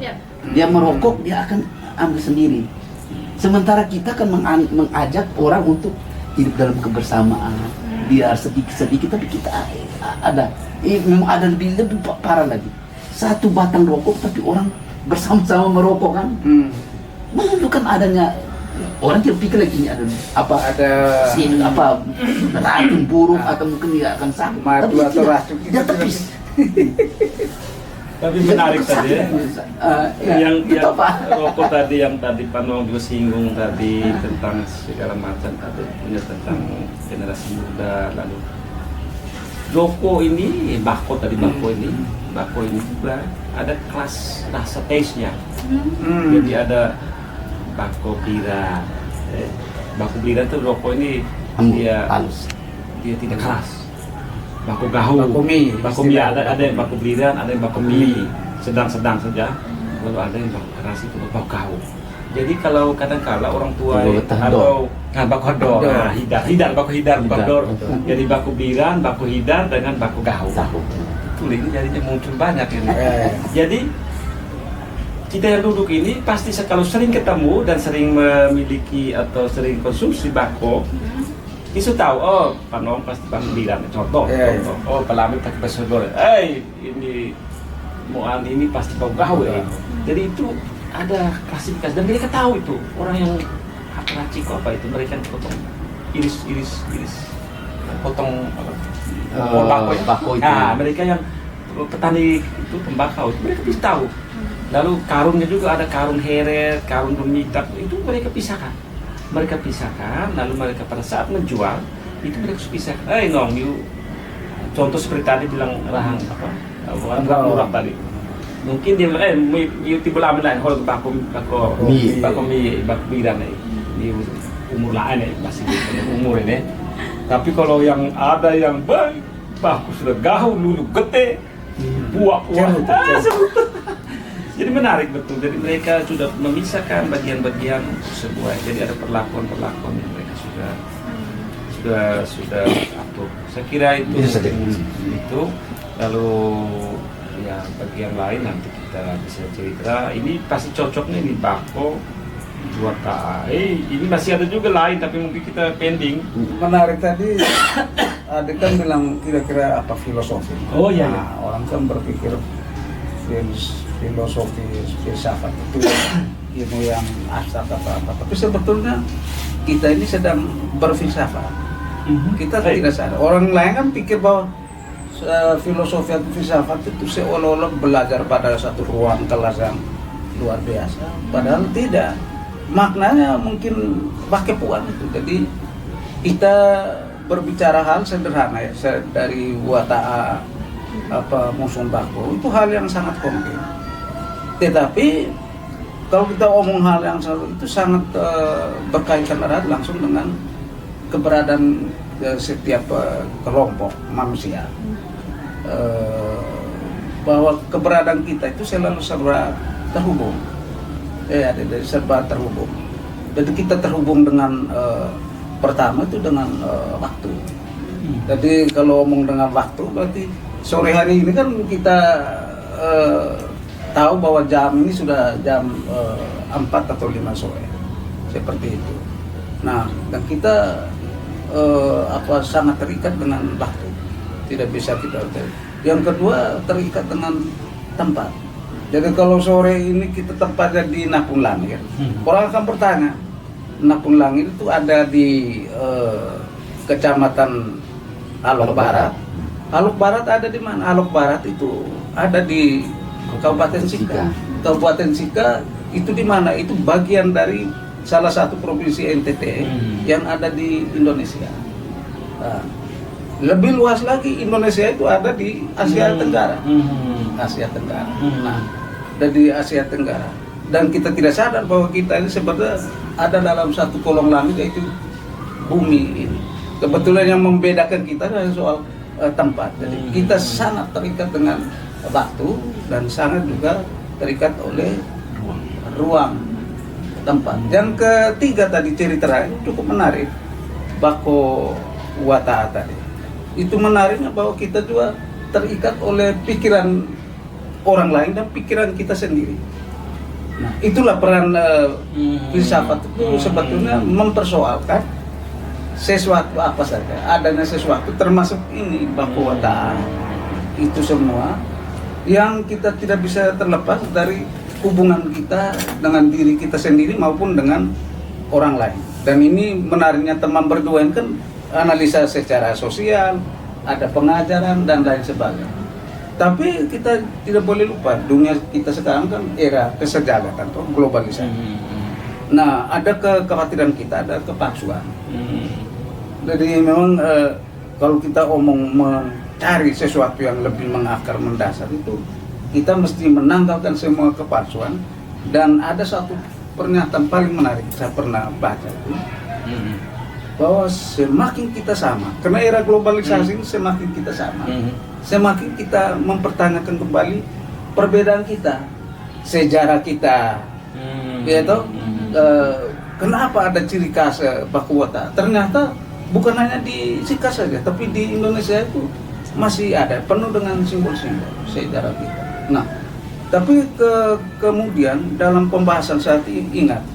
Dia merokok, dia akan ambil sendiri. Sementara kita kan mengajak orang untuk hidup dalam kebersamaan. Biar sedikit-sedikit, tapi kita ada. Memang ada lebih parah lagi. Satu batang rokok, tapi orang bersama-sama merokok kan. Menunjukkan adanya, orang tidak pikir lagi ini ada racun buruk atau mungkin dia akan sakit. Madu atau racun dia tepis. Tapi menarik tadi ya. Yang rokok tadi yang tadi Pak Noong juga singgung tadi tentang segala macam tadi, punya tentang generasi muda, lalu rokok ini, bako ini juga ada kelas rasa taste-nya. Jadi ada bako bira. Bako bira itu rokok ini dia halus, dia tidak keras. Bako gahu, bako mie ada yang bako bira, ada yang bako mie sedang-sedang saja. Lalu ada yang bako keras itu bako gahu. Jadi kalau kadang-kala orang tua atau bako hodor, bako hidar. Jadi bako biran, bako hidar dengan bako gahu. Itu ini jadinya muncul banyak ini. Jadi kita yang duduk ini pasti kalau sering ketemu dan sering memiliki atau sering konsumsi bako, itu tahu, oh Pak Noong pasti bako biran. Contoh. Oh Pelamit pakai bahasa Sodor. Ini Muan ini pasti bako gahu ya. Jadi itu ada klasifikasi dan mereka tahu itu orang yang racik apa itu, mereka potong iris potong bako itu. Nah, mereka yang petani itu tembakau itu mereka bisa tahu. Lalu karungnya juga ada karung heret, karung pemitak, itu mereka pisahkan. Lalu mereka pada saat menjual itu mereka pisahkan. Nong, contoh seperti tadi bilang rahang apa? Murah tadi. Mungkin dia tiba lain kalau bako biran ini umur lain masih umur ini. Tapi kalau yang ada yang baik, bako sudah gahu lulu gede, buah. Jadi menarik betul. Jadi mereka sudah memisahkan bagian-bagian sebuah. Jadi ada perlakuan yang mereka sudah atur. Saya kira itu. Lalu ya bagian lain nanti kita bisa cerita. Ini pasti cocoknya ini bako buat ini masih ada juga lain tapi mungkin kita pending. Menarik tadi Adik kan bilang kira-kira apa filosofi. Oh iya. Nah, orang kan berpikir filosofi filsafat itu ilmu yang abstrak apa. Tapi sebetulnya kita ini sedang berfilsafat. Kita tidak sadar. Orang lain kan pikir bahwa filosofi atau filsafat itu seolah-olah belajar pada satu ruang kelas yang luar biasa. Padahal tidak. Maknanya mungkin pakai puan itu. Jadi kita berbicara hal sederhana ya, dari wataa apa musun bako itu hal yang sangat konkret. Tetapi kalau kita omong hal yang itu sangat berkaitan erat langsung dengan keberadaan setiap kelompok manusia. Bahwa keberadaan kita itu selalu serba terhubung. Serba terhubung. Jadi kita terhubung dengan pertama itu dengan waktu. Jadi kalau ngomong dengan waktu berarti sore hari ini kan kita tahu bahwa jam ini sudah jam 4 atau 5 sore seperti itu. Nah, dan kita sangat terikat dengan waktu, tidak bisa kita. Yang kedua terikat dengan tempat. Jadi kalau sore ini kita tempatnya di Napung Langit, orang akan bertanya, Napung Langit itu ada di Kecamatan Alok Barat. Alok Barat ada di mana? Alok Barat itu ada di Kabupaten Sika. Kabupaten Sika itu di mana? Itu bagian dari salah satu provinsi NTT yang ada di Indonesia. Nah, lebih luas lagi Indonesia itu ada di Asia Tenggara. Asia Tenggara. Nah, dari Asia Tenggara. Dan kita tidak sadar bahwa kita ini sebenarnya ada dalam satu kolong langit, yaitu bumi ini. Kebetulan yang membedakan kita adalah soal tempat. Jadi kita sangat terikat dengan waktu dan sangat juga terikat oleh ruang tempat. Yang ketiga tadi cerita cukup menarik, Bako Wata tadi. Itu menariknya bahwa kita juga terikat oleh pikiran orang lain dan pikiran kita sendiri. Nah, itulah peran filsafat itu sebetulnya mempersoalkan sesuatu apa saja, adanya sesuatu termasuk ini Bako Wata. Itu semua yang kita tidak bisa terlepas dari hubungan kita dengan diri kita sendiri maupun dengan orang lain. Dan ini menariknya teman berdua ini kan analisa secara sosial, ada pengajaran dan lain sebagainya. Tapi kita tidak boleh lupa dunia kita sekarang kan era kesenjangan atau globalisasi. Nah, ada kekhawatiran kita, ada kepalsuan. Jadi memang kalau kita omong mencari sesuatu yang lebih mengakar mendasar itu, kita mesti menanggalkan semua kepalsuan. Dan ada satu pernyataan paling menarik saya pernah baca itu, bahwa semakin kita sama, karena era globalisasi ini semakin kita sama, semakin kita mempertanyakan kembali perbedaan kita, sejarah kita, ya toh, kenapa ada ciri khas Bako Wata? Ternyata bukan hanya di Sika saja, tapi di Indonesia itu masih ada penuh dengan simbol-simbol sejarah kita. Nah, tapi kemudian dalam pembahasan saat ini ingat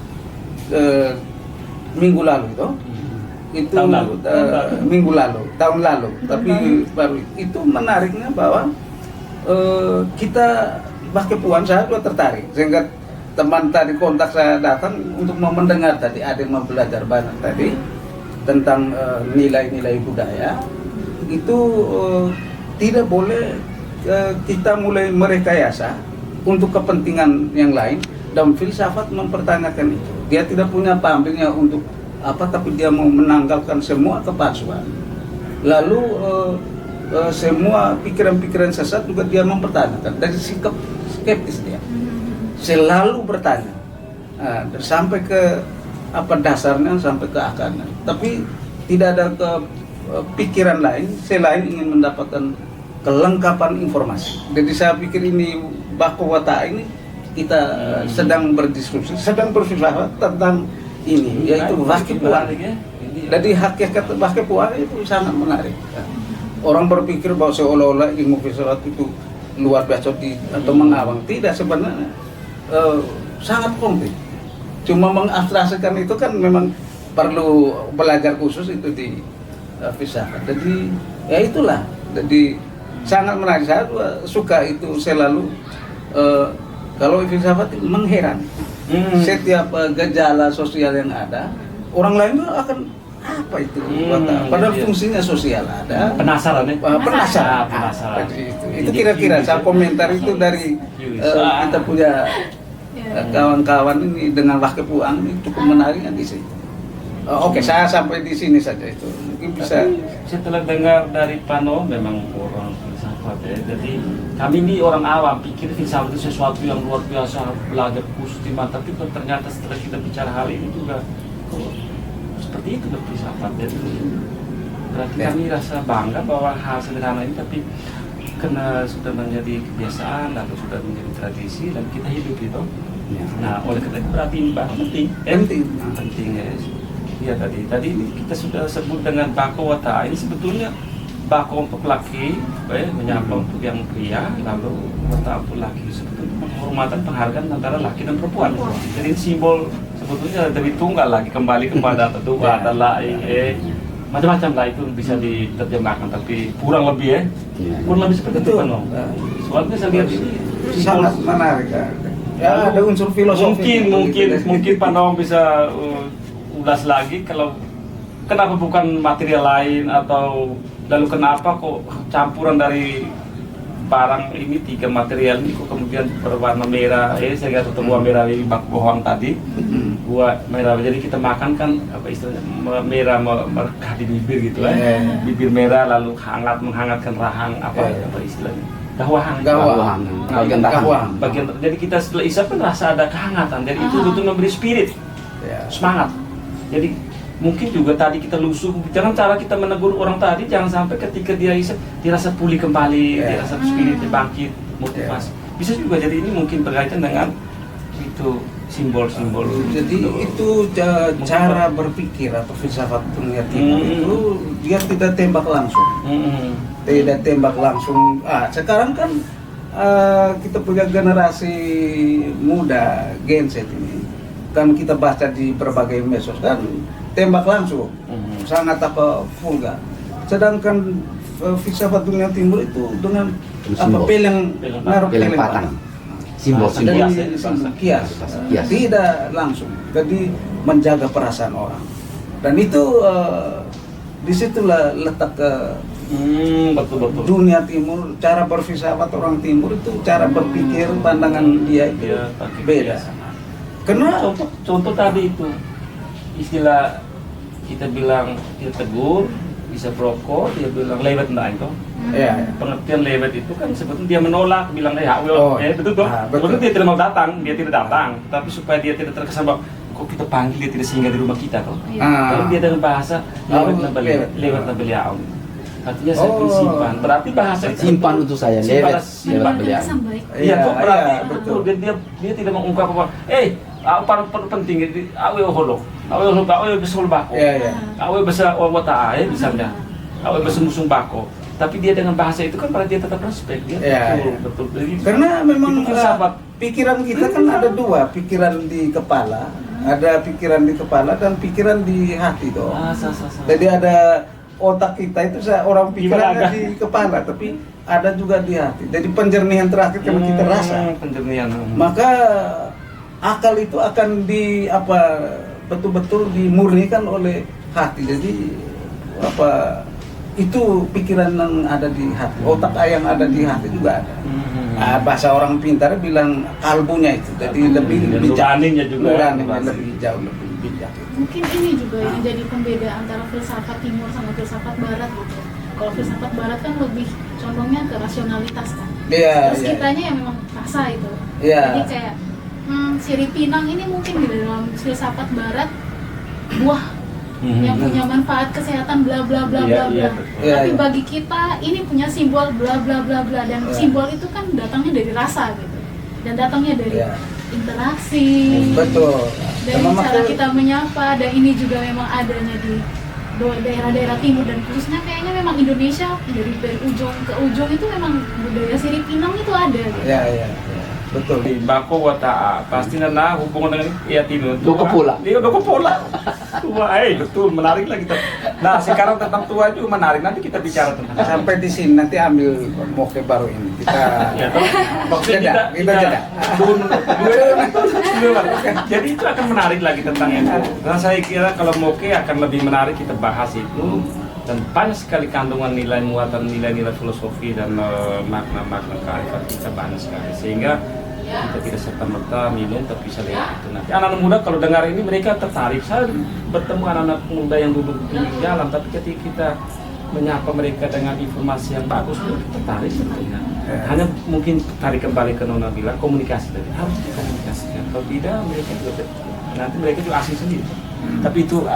minggu lalu itu tahun lalu, tapi baru itu menariknya bahwa kita Bake Puan, saya juga tertarik sehingga teman tadi kontak saya datang untuk mau mendengar tadi, ada yang mau belajar banyak tadi tentang nilai-nilai budaya itu tidak boleh kita mulai merekayasa untuk kepentingan yang lain, dan filsafat mempertanyakan itu. Dia tidak punya pamrihnya untuk apa, tapi dia mau menanggalkan semua kepalsuan. Lalu semua pikiran-pikiran sesat juga dia mempertanyakan. Dari sikap skeptis dia selalu bertanya, sampai ke apa dasarnya, sampai ke akarnya. Tapi tidak ada pikiran lain selain ingin mendapatkan kelengkapan informasi. Jadi saya pikir ini Bako Wata ini kita sedang berdiskusi, sedang berfilsafat tentang ini, yaitu Bake Puan. Jadi hakikat Bake Puan itu sangat menarik. Orang berpikir bahwa seolah-olah ilmu filsafat itu luar biasa atau mengawang. Tidak, sebenarnya sangat konkret. Cuma mengabstraksikan itu kan memang perlu belajar khusus itu di filsafat. Jadi ya itulah. Jadi sangat menarik, saya suka itu selalu kalau filsafat mengheran. Setiap gejala sosial yang ada, orang lain tuh akan apa itu? Padahal fungsinya sosial ada. Penasaran ya? Penasaran. Itu kira-kira saya komentar itu dari kita punya kawan-kawan ini dengan Bake Puan ini cukup menariknya di sini. Oke, saya sampai di sini saja itu. Mungkin bisa. Setelah dengar dari Pano, memang orang filsafat ya. Jadi kami ini orang awam pikir filsafat itu sesuatu yang luar biasa, belajar khusus di mana. Tapi ternyata setelah kita bicara hal ini juga seperti itu filsafat. Jadi berarti kami rasa bangga bahwa hal sederhana ini, tapi karena sudah menjadi kebiasaan atau sudah menjadi tradisi dan kita hidup itu. Nah, oleh karena itu berarti ini penting ya. Iya tadi kita sudah sebut dengan bako wata. Ini sebetulnya bako untuk laki, menyapa untuk yang pria, lalu wata untuk laki. Sebetulnya penghormatan penghargaan antara laki dan perempuan. Jadi simbol sebetulnya dari tunggal lagi kembali kepada dua adalah macam-macam lah itu bisa diterjemahkan, tapi kurang lebih kurang lebih seperti itu kan. Soalnya saya lihat ini sangat menarik. Ya, ada unsur filosofi. Mungkin Pak Nawang bisa ulas lagi kalau kenapa bukan material lain, atau lalu kenapa kok campuran dari barang ini 3 material ini kok kemudian berwarna merah, saya lihat buah merah ini bak bohong tadi, buah merah, jadi kita makan kan apa istilahnya merah merekah di bibir gitu bibir merah lalu menghangatkan rahang apa istilahnya bagian, jadi kita setelah isap kan rasa ada kehangatan, jadi itu betul memberi spirit semangat. Jadi mungkin juga tadi kita lusuh, jangan cara kita menegur orang tadi, jangan sampai ketika dia isap dirasa pulih kembali, dirasa spiritnya bangkit, motivasi. Bisa juga, jadi ini mungkin berkaitan dengan itu simbol-simbol. Jadi itu cara berpikir atau filsafat dunia timur itu dia tidak tembak langsung, tidak tembak langsung. Sekarang kan kita punya generasi muda Gen Z ini, kan kita baca di berbagai medsos kan tembak langsung, sangat vulgar. Sedangkan filsafat dunia timur itu dengan naruh peleng patang, simbol kias, tidak langsung, jadi menjaga perasaan orang. Dan itu disitulah letak betul. Dunia timur, cara berfilsafat orang timur itu cara berpikir, pandangan dia itu beda. Karena contoh tadi itu istilah kita bilang dia tegur, bisa perokok, dia bilang lewat enggak itu. Pengertian lewat itu kan sebetulnya dia menolak, bilang betul dong. Sebetulnya dia tidak mau datang, dia tidak datang, tapi supaya dia tidak terkesan bahwa kok kita panggil dia tidak singgah di rumah kita kok. Kalau dia dengan bahasa lewat beliau. Artinya saya simpan. Berarti bahasa itu simpan untuk saya lewat beliau. Iya, kok berarti betul. Dia tidak mengungkap apa. Apa penting itu awe holo besul bako awe besar wata misalnya awe besar musung bako, tapi dia dengan bahasa itu kan berarti dia tetap respect dia betul. Jadi, karena memang pikiran kita kan ada 2, pikiran di kepala, ada pikiran di kepala dan pikiran di hati toh. Jadi ada otak kita itu orang pikirannya di kepala, tapi ada juga di hati. Jadi penjernihan terakhir karena kita rasa penjernihan, maka akal itu akan betul-betul dimurnikan oleh hati. Jadi itu pikiran yang ada di hati, otak yang ada di hati juga ada. Bahasa orang pintar bilang kalbunya itu, jadi lebih bijak, lebih jauh, lebih bijak. Mungkin ini juga yang jadi pembeda antara filsafat timur sama filsafat barat gitu. Kalau filsafat barat kan lebih condongnya ke rasionalitas kan. Terus kitanya yang memang rasa itu. Jadi kayak sirih pinang ini mungkin di dalam filsafat barat buah yang punya manfaat kesehatan bla bla bla bla bla. Tapi bagi kita ini punya simbol bla bla bla bla, dan simbol itu kan datangnya dari rasa gitu. Dan datangnya dari interaksi. Betul. Dari cara kita menyapa, dan ini juga memang adanya di daerah-daerah timur, dan khususnya kayaknya memang Indonesia dari ujung ke ujung itu memang budaya sirih pinang itu ada gitu. Betul. Di bako wata pasti nana hubungan dengan timur. Doko pola. Tua, betul, menarik lah kita. Nah, sekarang tentang tua itu menarik. Nanti kita bicara tentang sampai di sini, nanti ambil moke baru ini. Kita maksudnya kita jadi itu akan menarik lagi tentang itu. Dan saya kira kalau moke akan lebih menarik kita bahas itu, dan banyak sekali kandungan nilai muatan nilai-nilai filosofi dan makna-makna kearifan kita banyak sekali, sehingga kita tidak serta-merta minum tapi bisa lihat itu. Nanti anak-anak muda kalau dengar ini mereka tertarik. Saya bertemu anak-anak muda yang duduk di jalan, tapi ketika kita menyapa mereka dengan informasi yang bagus, mereka tertarik sebenarnya. Hanya mungkin tarik kembali ke Nona bilang komunikasi tadi, harus dikomunikasikan. Kalau tidak nanti mereka juga asing sendiri. Tapi itu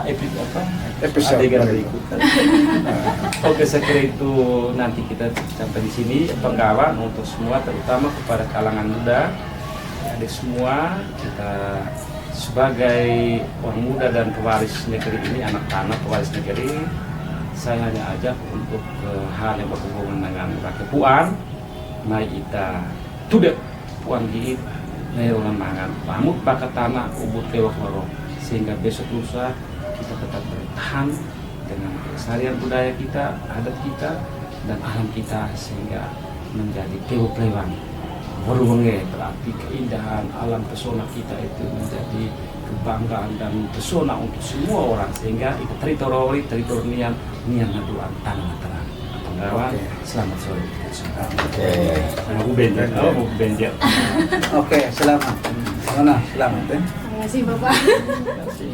episode berikutnya. Oke, saya kira itu nanti kita sampai di sini. Penggalan untuk semua, terutama kepada kalangan muda, adik semua, kita sebagai orang muda dan pewaris negeri ini, anak tanah pewaris negeri, saya hanya ajak untuk hal yang berhubungan dengan rakyat Puan, mai ita tudep Puan giit, mai ulang mangan, pamut bakat tanah ubud lewat loro, sehingga besok lusa kita tetap bertahan dengan keseharian budaya kita, adat kita, dan alam kita, sehingga menjadi tewa plewang. Warunge berarti keindahan alam pesona kita itu menjadi kebanggaan dan pesona untuk semua orang, sehingga itu teritori nian naduan tanah terang. Penggawan, selamat sore. Oke, selamat. Mana? Selamat ya. Terima kasih Bapak. Terima kasih.